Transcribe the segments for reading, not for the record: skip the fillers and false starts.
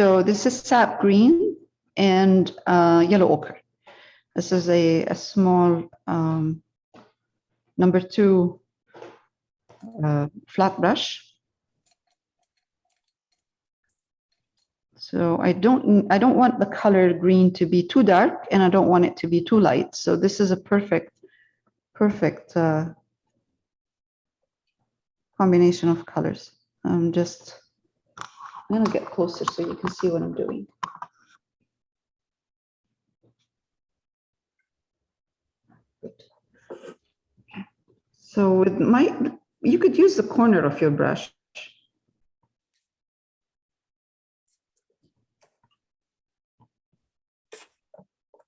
So this is sap green and yellow ochre. This is a small number 2 flat brush. So I don't want the color green to be too dark, and I don't want it to be too light. So this is a perfect combination of colors. I'm gonna get closer so you can see what I'm doing. So with you could use the corner of your brush.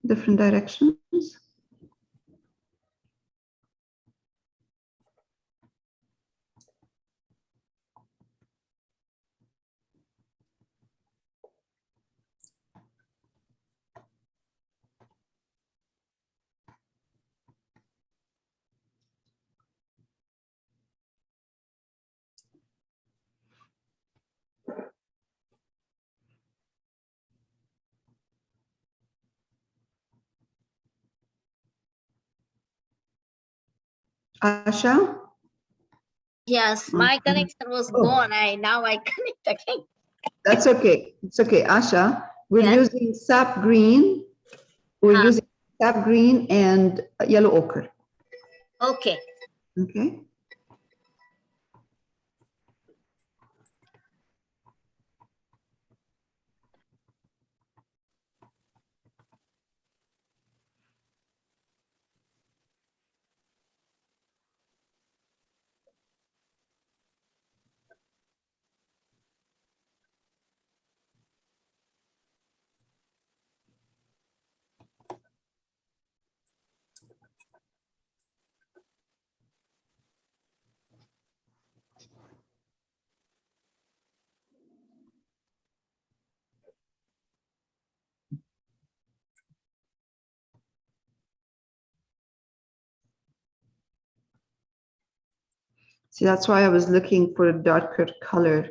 Different directions. Asha? Yes, my connection was gone. Now I connect again. That's okay. It's okay. Asha, we're Yes. using sap green. We're using sap green and yellow ochre. Okay. Okay. See, that's why I was looking for a darker color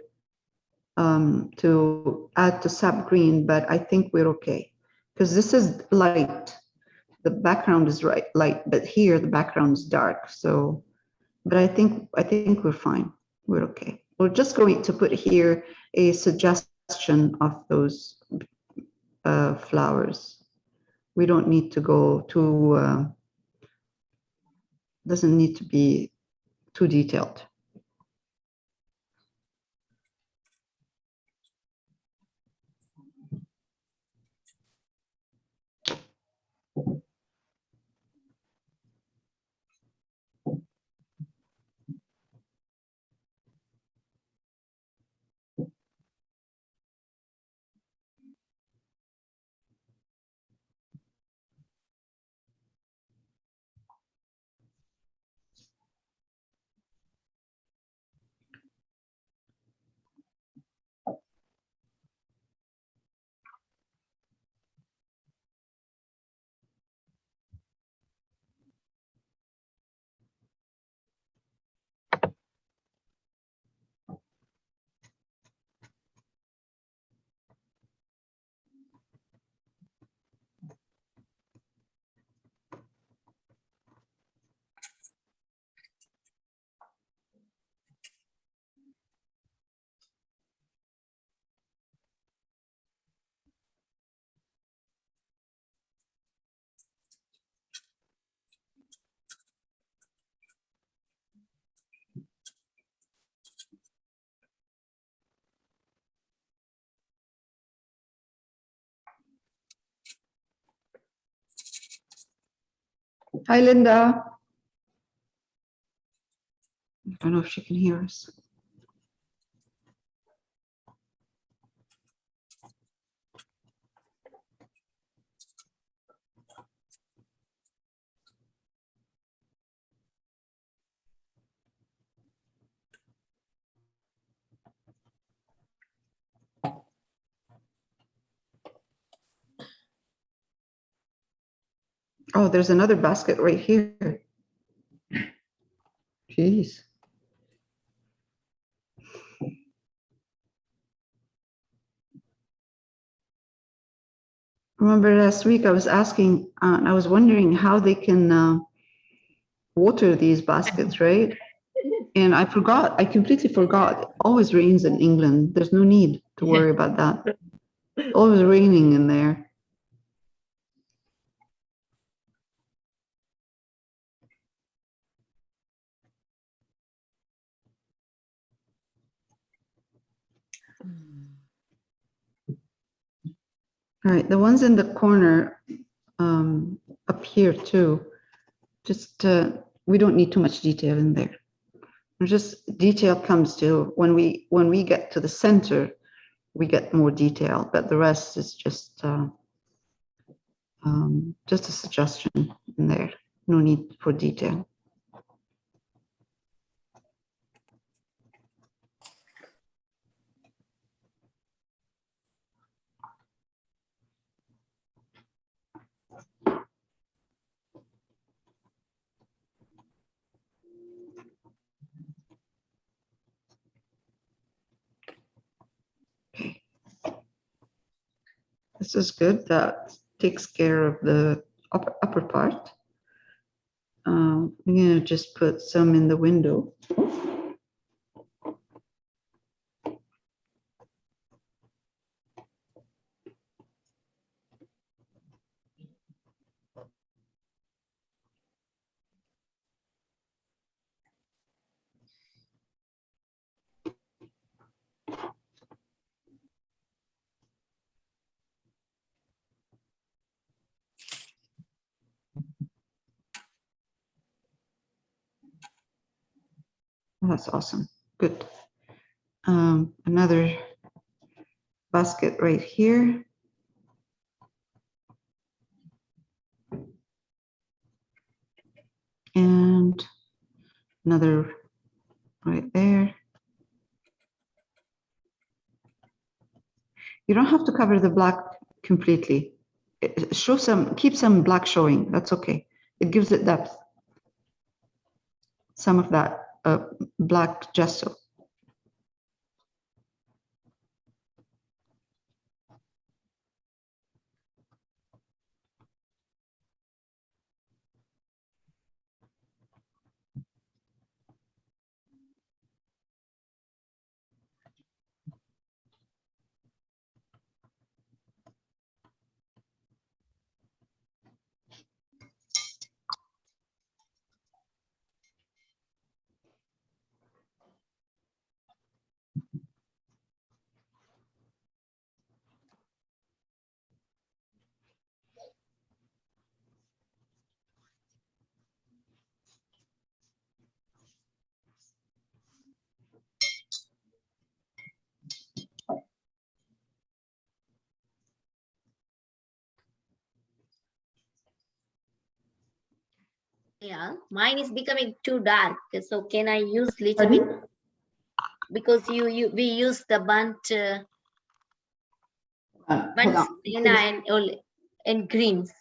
to add to sap green, but I think we're okay because this is light. The background is light, but here the background is dark. So, but I think we're fine. We're okay. We're just going to put here a suggestion of those flowers. We don't need to go too. Doesn't need to be too detailed. Hi, Linda. I don't know if she can hear us. Oh, there's another basket right here. Jeez. Remember last week I was asking, I was wondering how they can water these baskets, right? And I forgot, I completely forgot. It always rains in England. There's no need to worry about that. Always raining in there. All right, the ones in the corner up here too, just we don't need too much detail in there. Just detail comes to when we get to the center, we get more detail, but the rest is just a suggestion in there. No need for detail. Okay. This is good. That takes care of the upper part. I'm gonna just put some in the window. That's awesome. Good. Another basket right here. And another right there. You don't have to cover the black completely. Show some, keep some black showing. That's okay. It gives it depth. Some of that black gesso. Yeah, mine is becoming too dark. So can I use little bit? Because we use the burnt sienna and greens.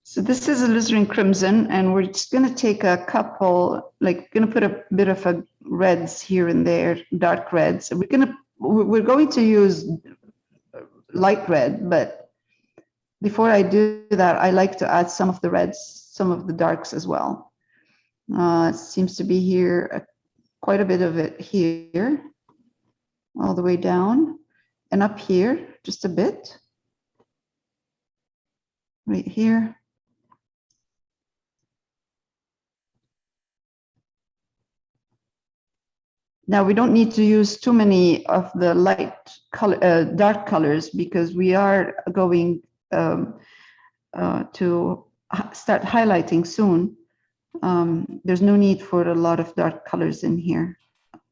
So this is alizarin crimson, and we're just going to take a couple, like going to put a bit of a reds here and there, dark reds. We're going to use light red, but before I do that, I like to add some of the reds, some of the darks as well. It seems to be here, quite a bit of it here, all the way down, and up here, just a bit, right here. Now we don't need to use too many of the light color, dark colors, because we are going to start highlighting soon. There's no need for a lot of dark colors in here,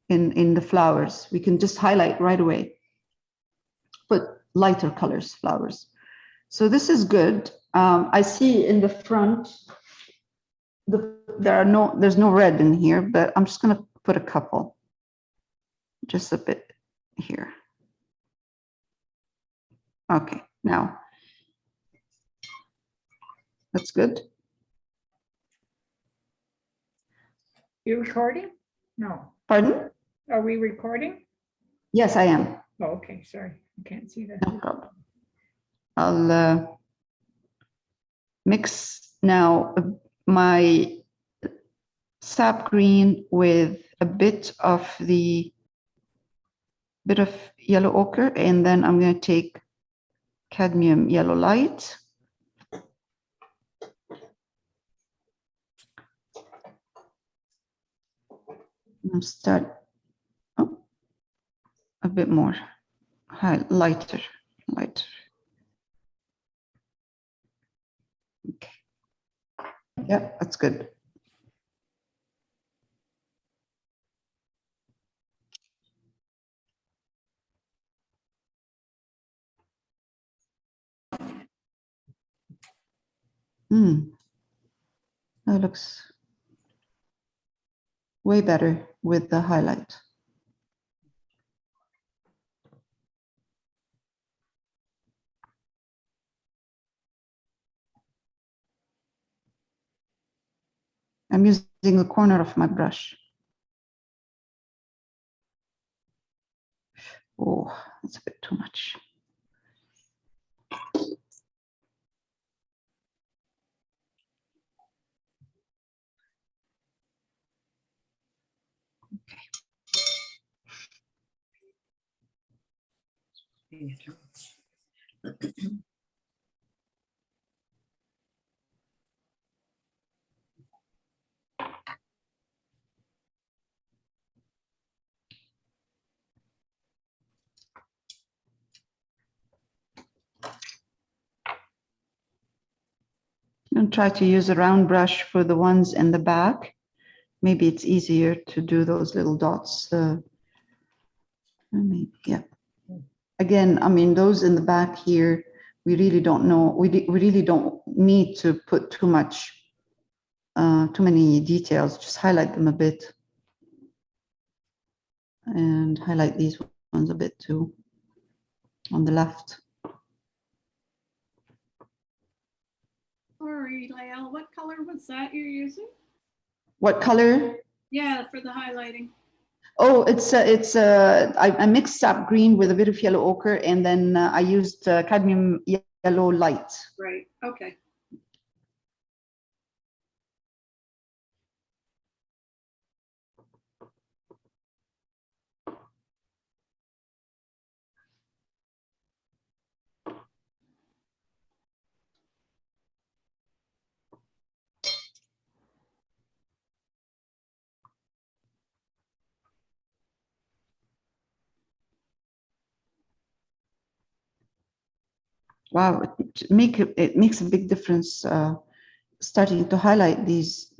in the flowers. We can just highlight right away, put lighter colors, flowers. So this is good. I see in the front, there's no red in here, but I'm just gonna put a couple. Just a bit here. Okay, now that's good. You recording? No. Pardon? Are we recording? Yes, I am. Oh, okay, sorry. I can't see that. No problem. I'll mix now my sap green with a bit of yellow ochre, and then I'm going to take cadmium yellow light. And start a bit more lighter. Okay. Yeah, that's good. That looks way better with the highlight. I'm using the corner of my brush. Oh, that's a bit too much. And try to use a round brush for the ones in the back. Maybe it's easier to do those little dots. Yeah. Again, I mean, those in the back here, we really don't know. We really don't need to put too many details. Just highlight them a bit. And highlight these ones a bit too on the left. Sorry, Lael, what color was that you're using? What color? Yeah, for the highlighting. Oh, I mixed sap green with a bit of yellow ochre, and then I used cadmium yellow light. Right, okay. Wow, it makes a big difference. Starting to highlight these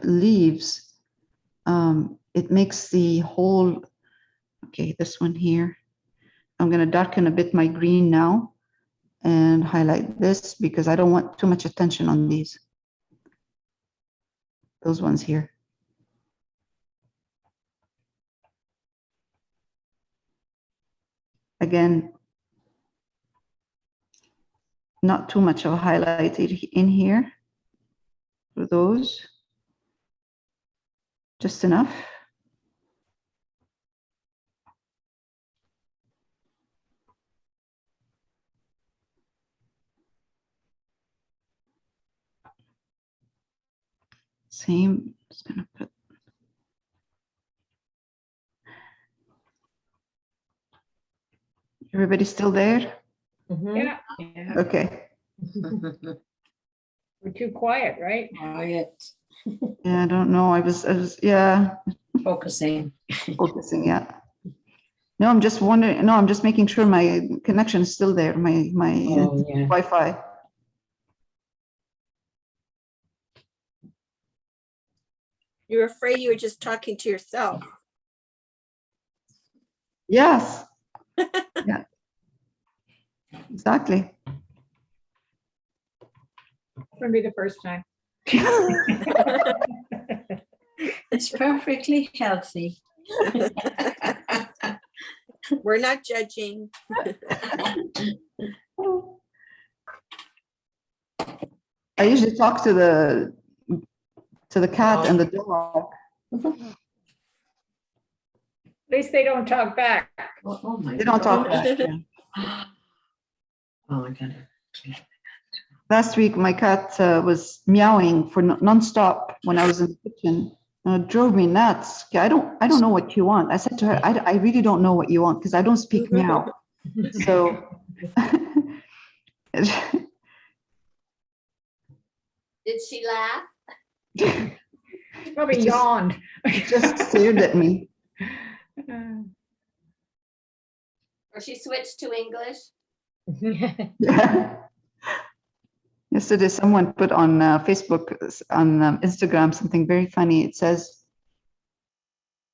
leaves, it makes the whole. Okay, this one here. I'm going to darken a bit my green now and highlight this because I don't want too much attention on these. Those ones here. Again, not too much of a highlight in here for those. Just enough. Same, just gonna put. Everybody still there? Yeah, Okay. we're too quiet, right? Quiet, Yeah, I don't know. I was yeah, focusing. focusing, yeah. No, I'm just wondering, no, I'm just making sure my connection is still there, my Oh, yeah. Wi-Fi. You're afraid you were just talking to yourself. Yes. Yeah. Exactly. Wouldn't be the first time. It's perfectly healthy. We're not judging. I usually talk to the cat and the dog. At least they don't talk back. Oh, my They don't talk gosh. back. Yeah. Oh, I got it. Last week, my cat was meowing for nonstop when I was in the kitchen. It drove me nuts. Okay, I don't know what you want. I said to her, I really don't know what you want because I don't speak meow. So Did she laugh? She probably It just- yawned. just stared at me. Or she switched to English? Yeah. Yesterday, someone put on Facebook, on Instagram, something very funny. It says,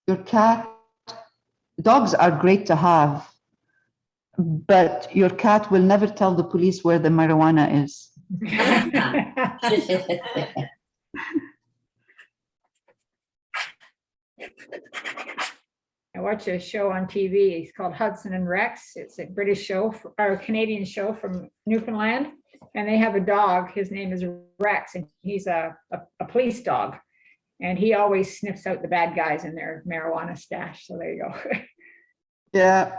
your cat, dogs are great to have, but your cat will never tell the police where the marijuana is. I watch a show on TV. It's called Hudson and Rex. It's a British show or a Canadian show from Newfoundland. And they have a dog. His name is Rex, and he's a police dog. And he always sniffs out the bad guys in their marijuana stash. So there you go. Yeah.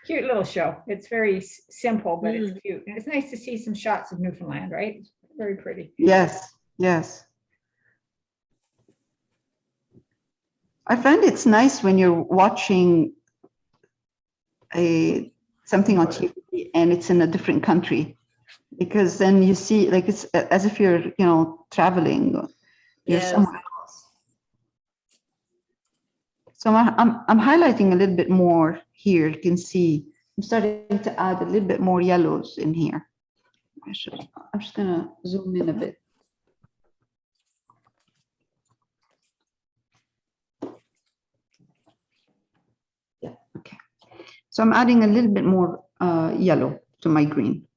Cute little show. It's very simple, but it's cute. And it's nice to see some shots of Newfoundland, right? It's very pretty. Yes. Yes. I find it's nice when you're watching something on TV and it's in a different country, because then you see, like, it's as if you're, traveling. You're Yes. somewhere else. So I'm highlighting a little bit more here. You can see I'm starting to add a little bit more yellows in here. I'm just gonna zoom in a bit. Yeah, okay. So I'm adding a little bit more yellow to my green.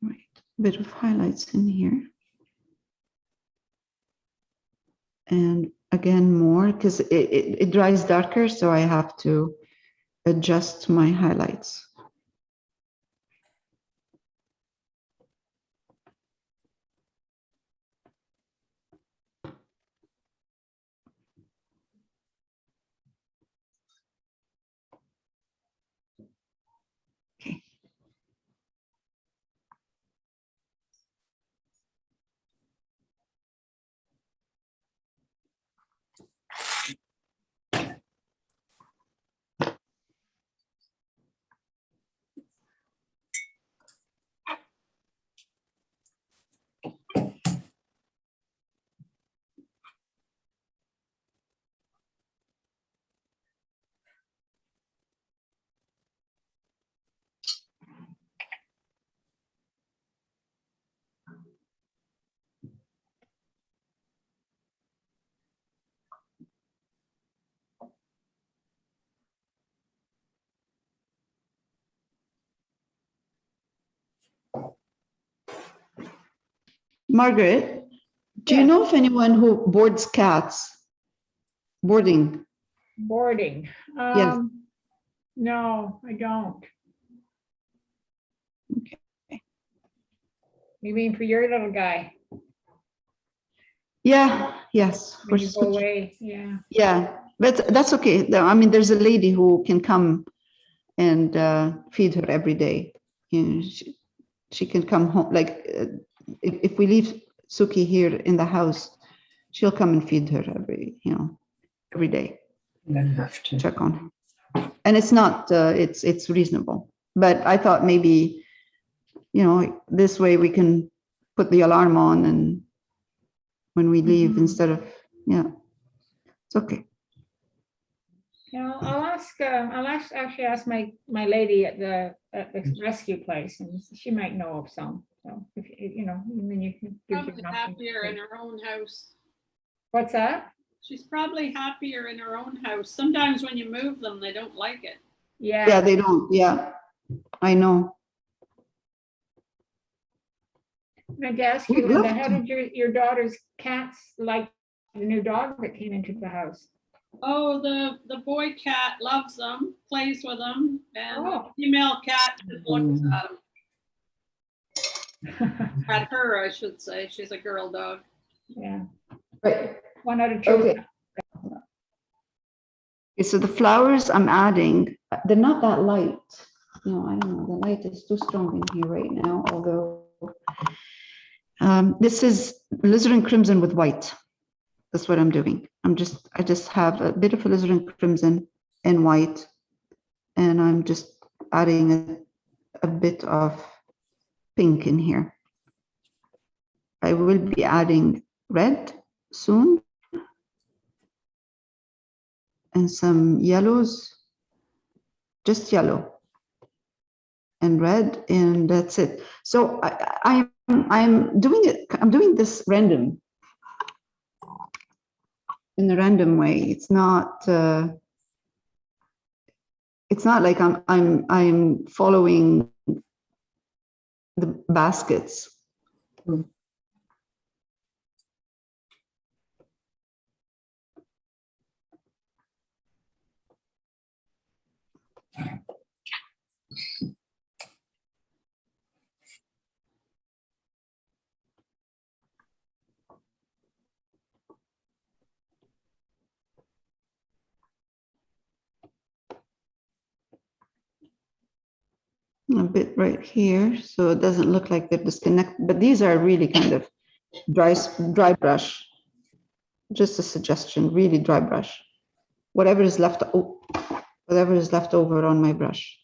Right, bit of highlights in here. And again, more, because it dries darker, so I have to adjust my highlights. Okay. Margaret, do you Yes. know of anyone who boards cats? Boarding. Boarding. Yes. No, I don't. Okay. You mean for your little guy? Yeah, yes. When you for go such- away, yeah. Yeah, but that's okay. I mean, there's a lady who can come and feed her every day. She can come home. Like, if we leave Suki here in the house, she'll come and feed her every day. I'm gonna have to. Check on her. And it's not, it's reasonable. But I thought maybe, this way we can put the alarm on and when we leave Mhm. instead of, it's okay. Yeah, I'll actually ask my lady at the rescue place, and she might know of some. So if and then you can give Probably an option. happier in her own house. What's that? She's probably happier in her own house. Sometimes when you move them, they don't like it. Yeah, Yeah, they don't. Yeah, I know. I'm going to ask We'd you, Linda, love how to. did your daughter's cats like the new dog that came into the house? Oh, the boy cat loves them, plays with them, and the Oh. female cat just looks at them. At her, I should say. She's a girl dog. Yeah, Right. 1 out of 2. Okay. Okay, so the flowers I'm adding, they're not that light. No, I don't know. The light is too strong in here right now, although this is alizarin crimson with white. That's what I'm doing. I just have a bit of alizarin crimson and white, and I'm just adding a bit of pink in here. I will be adding red soon and some yellows, just yellow and red, and that's it. So I'm doing it. I'm doing this random, in a random way. It's not. It's not like I'm following the baskets. A bit right here, so it doesn't look like they're disconnected, but these are really kind of dry brush. Just a suggestion, really dry brush. Whatever is left, whatever is left over on my brush.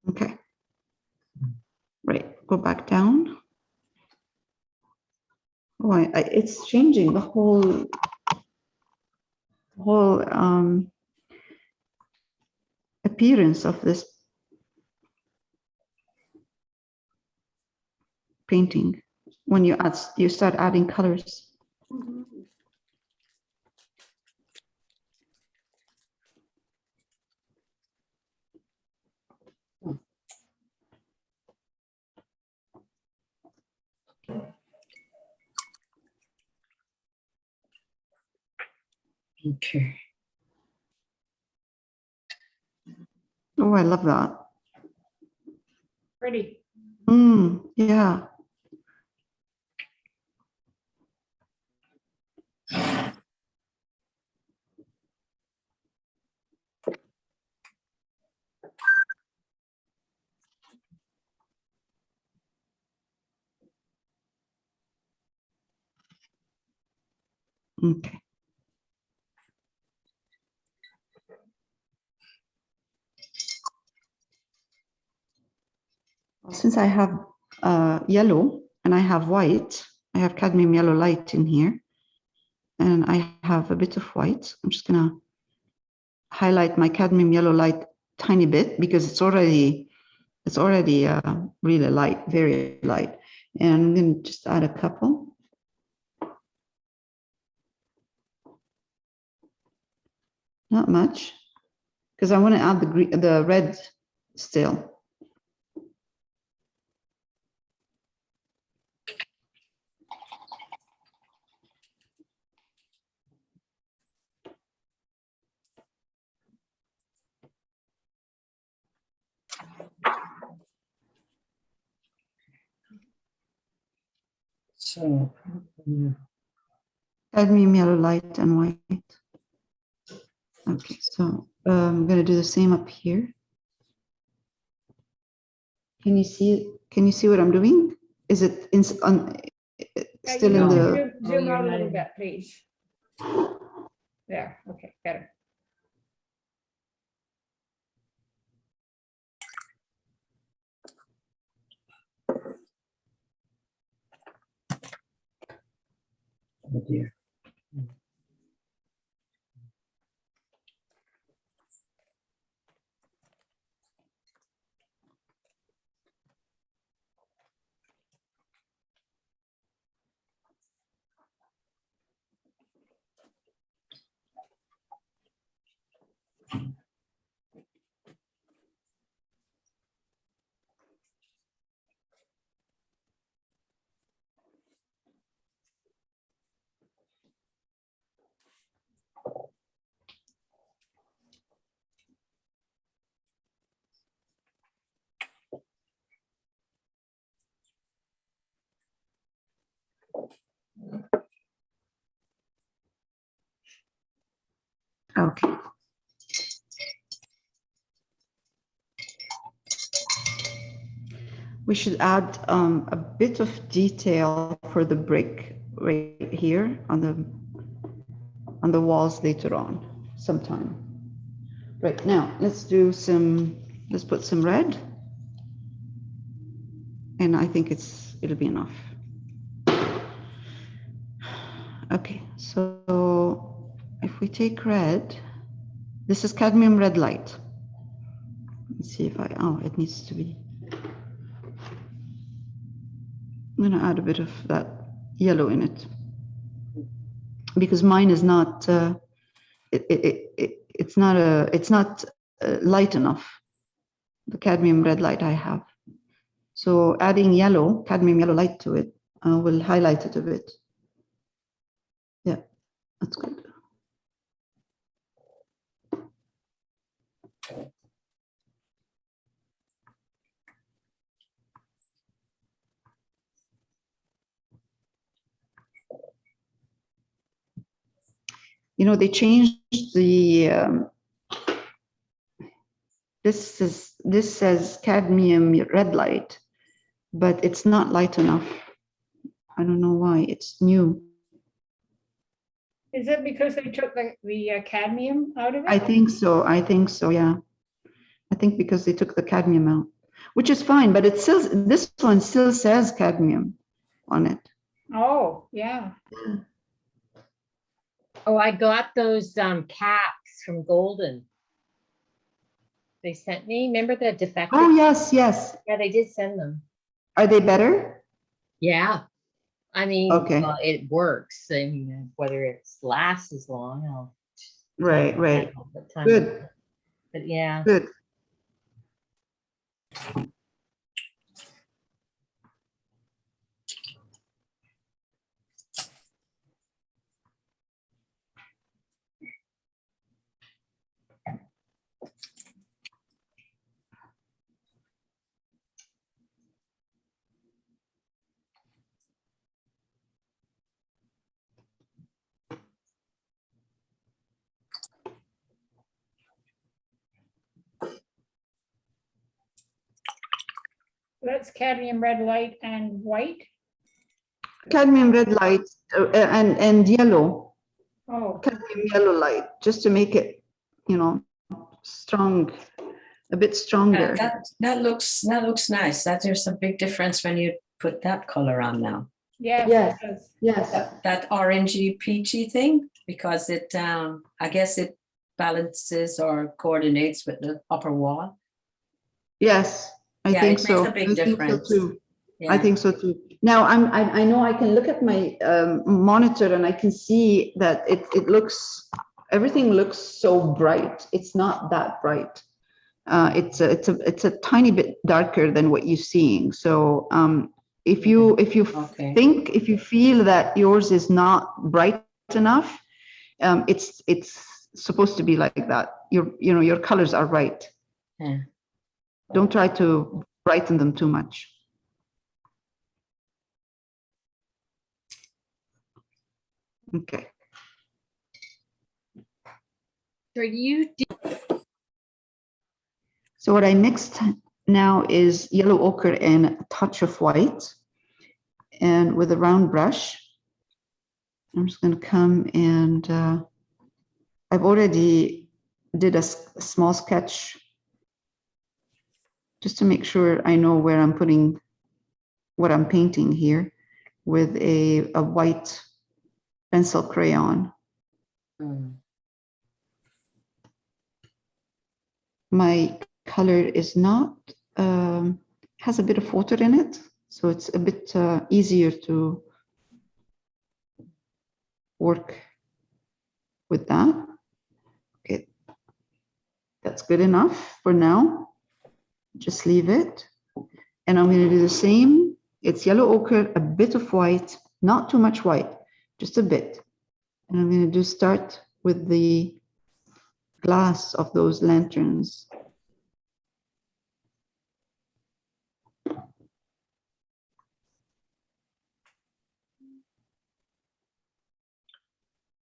Okay. Right, go back down. Oh, it's changing the whole appearance of this painting when you start adding colors. Okay. Oh, I love that. Pretty. Yeah. Okay. Since I have yellow and I have white, I have cadmium yellow light in here, and I have a bit of white. I'm just gonna highlight my cadmium yellow light tiny bit because it's already really light, very light. And I'm gonna just add a couple. Not much, because I want to add the red still. So, Cadmium yellow light and white. Okay, so I'm gonna do the same up here. Can you see? Can you see what I'm doing? Is it still in the? Zoom out a little bit, please. There, okay, better. oh dear. Okay. We should add a bit of detail for the brick right here on the walls later on, sometime. Right now, let's put some red. And I think it'll be enough. Okay, so if we take red, this is cadmium red light. Let's see if it needs to be. I'm gonna add a bit of that yellow in it because mine is not, it's not light enough, the cadmium red light I have. So adding yellow, cadmium yellow light to it will highlight it a bit. Yeah, that's good. You know, they changed the, this says cadmium red light, but it's not light enough. I don't know why, it's new. Is it because they took the cadmium out of I it? think so, yeah. I think because they took the cadmium out, which is fine, but it still, this one still says cadmium on it. Oh, yeah. Oh, I got those caps from Golden. They sent me. Remember the defective? Oh, yes, yes. Yeah, they did send them. Are they better? Yeah. I mean, Okay. well, it works. I mean, whether it lasts as long, I'll. Right, right. What time- Good, But yeah. good. That's cadmium red light and white. Cadmium red light and yellow, Oh, cadmium yellow light, just to make it, you know, strong, a bit Yeah, stronger. that looks nice. There's a big difference when you put that color on now. yes, Yes. it does. Yes, That orangey peachy thing, because it, I guess it balances or coordinates with the upper wall. yes, I Yeah, think it so. makes a big I think so difference. too. I Yeah. think so too. Now, I know I can look at my monitor and I can see that it looks, everything looks so bright. It's not that bright. It's a tiny bit darker than what you're seeing. So if you Okay. if you feel that yours is not bright enough, it's supposed to be like that. Your colors are right. Yeah. Don't try to brighten them too much. Okay. So you So what I mixed now is yellow ochre and a touch of white. And with a round brush, I'm just going to come and I've already did a small sketch just to make sure I know where I'm putting what I'm painting here with a white pencil crayon. Mm. My color is not, has a bit of water in it, so it's a bit easier to work with that. Okay, that's good enough for now. Just leave it. And I'm going to do the same. It's yellow ochre, a bit of white, not too much white, just a bit. And I'm going to start with the glass of those lanterns.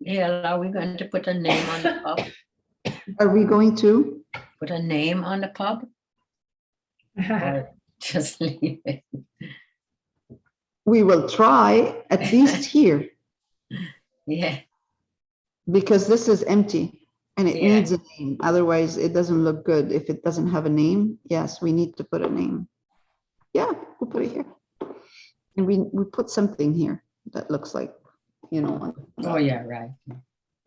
Yeah, are we going to put a name on the pub? Are we going to? Put a name on the pub or just leave it? We will try at least here, Yeah, because this is empty and it Yeah. needs a name. Otherwise, it doesn't look good if it doesn't have a name. Yes, we need to put a name. Yeah, we'll put it here. And we put something here that looks like, you know, oh, yeah, right.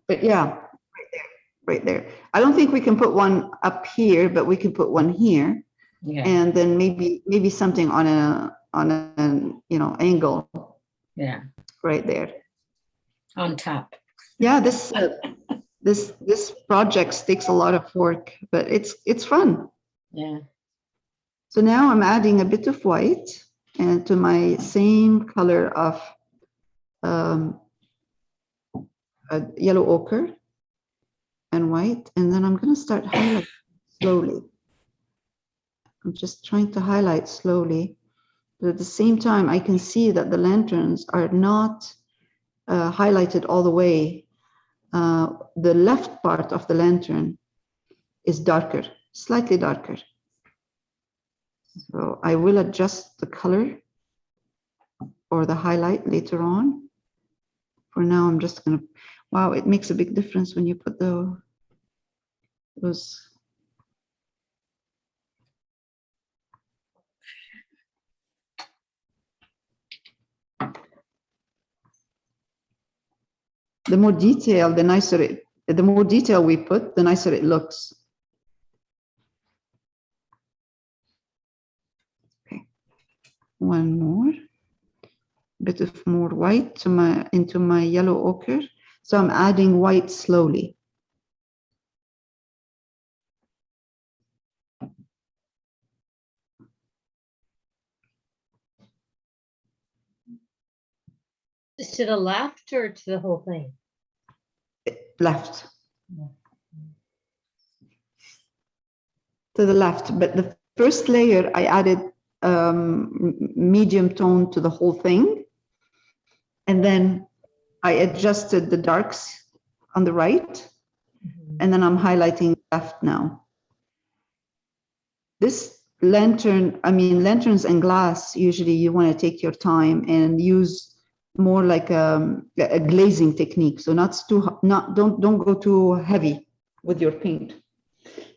but yeah, right there, right there. I don't think we can put one up here, but we can put one here. Yeah, And then maybe something on a, you know, angle yeah, right there. on top. Yeah, this project takes a lot of work, but it's fun. Yeah, So now I'm adding a bit of white and to my same color of yellow ochre and white, and then I'm going to start highlighting slowly. I'm just trying to highlight slowly, but at the same time, I can see that the lanterns are not highlighted all the way. The left part of the lantern is darker, slightly darker. So I will adjust the color or the highlight later on. For now, I'm just gonna, wow, it makes a big difference when you put those. The more detail, the nicer it, the more detail we put, the nicer it looks. Okay, one more. Bit of more white to into my yellow ochre. So I'm adding white slowly. To the left or to the whole thing? Left. To the left, but the first layer I added medium tone to the whole thing. And then I adjusted the darks on the right, and then I'm highlighting left now. This lantern, I mean, lanterns and glass, usually you want to take your time and use more like a glazing technique. So don't go too heavy with your paint.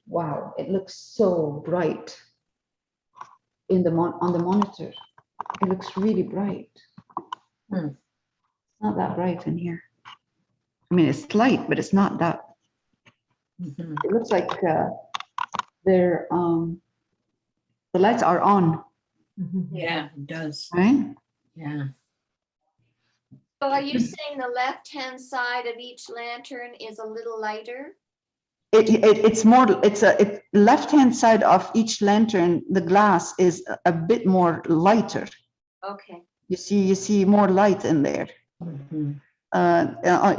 Wow, it looks so bright on the monitor. It looks really bright. Hmm. Not that bright in here. I mean, it's light, but it's not that. Mhm. It looks like they're the lights are on, Yeah, it does. right? Yeah, So are you saying the left-hand side of each lantern is a little lighter? It's more. Left-hand side of each lantern. The glass is a bit more lighter. Okay. You see more light in there. Mhm.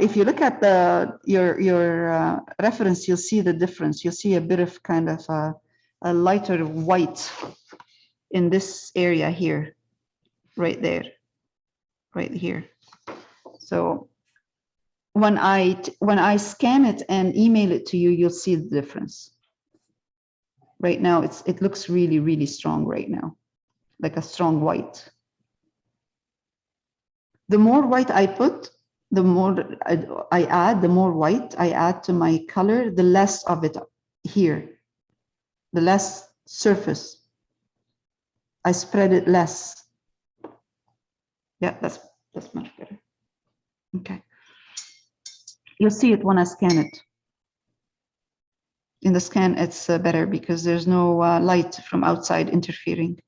If you look at your reference, you'll see the difference. You'll see a bit of kind of a lighter white in this area here, right there, right here. So when I scan it and email it to you, you'll see the difference. Right now, it looks really, really strong right now, like a strong white. The more white I put, the more I add, the more white I add to my color, the less of it here, the less surface. I spread it less. Yeah, that's much better. Okay. You'll see it when I scan it. In the scan, it's better because there's no light from outside interfering.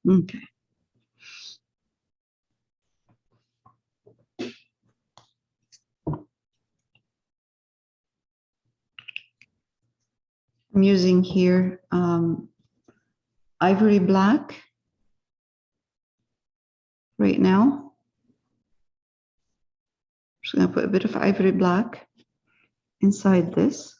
Okay. I'm using here ivory black right now. Just gonna put a bit of ivory black inside this.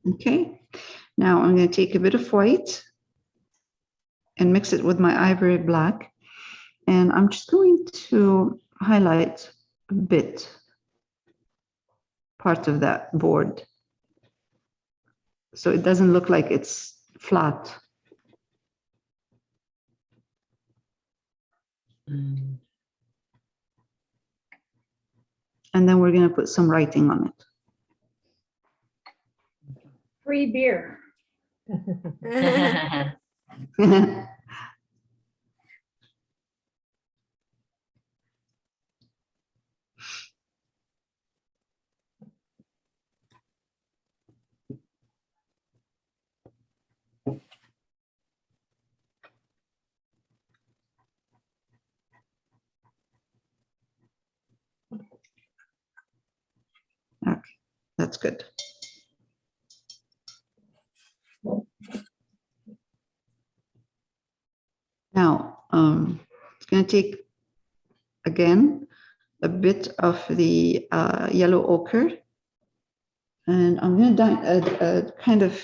Okay, now I'm going to take a bit of white and mix it with my ivory black. And I'm just going to highlight a bit, part of that board. So it doesn't look like it's flat. Mm. And then we're going to put some writing on Free beer. it. Okay, that's good. Now, it's going to take, again, a bit of the yellow ochre. And I'm going to kind of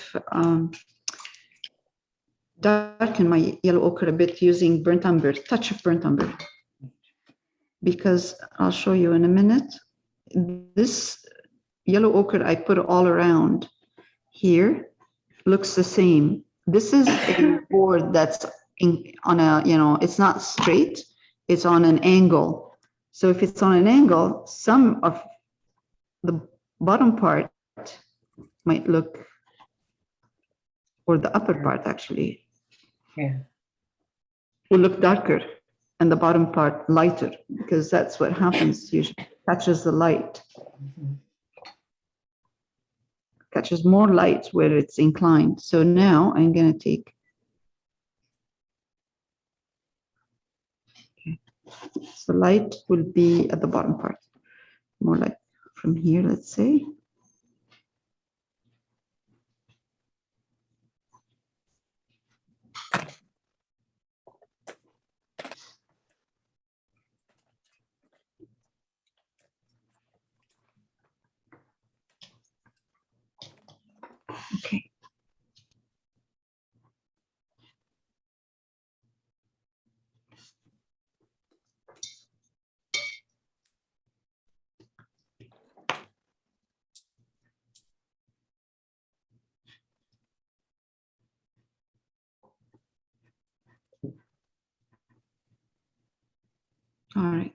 darken my yellow ochre a bit using burnt umber, touch of burnt umber. Because I'll show you in a minute. This yellow ochre I put all around here looks the same. This is a board that's on a, it's not straight, it's on an angle. So if it's on an angle, some of the bottom part might look, or the upper part actually, Yeah. will look darker and the bottom part lighter, because that's what happens usually, catches the light, Mhm. catches more light where it's inclined. So now I'm going to take, so light will be at the bottom part, more like from here, let's say. Okay. All right.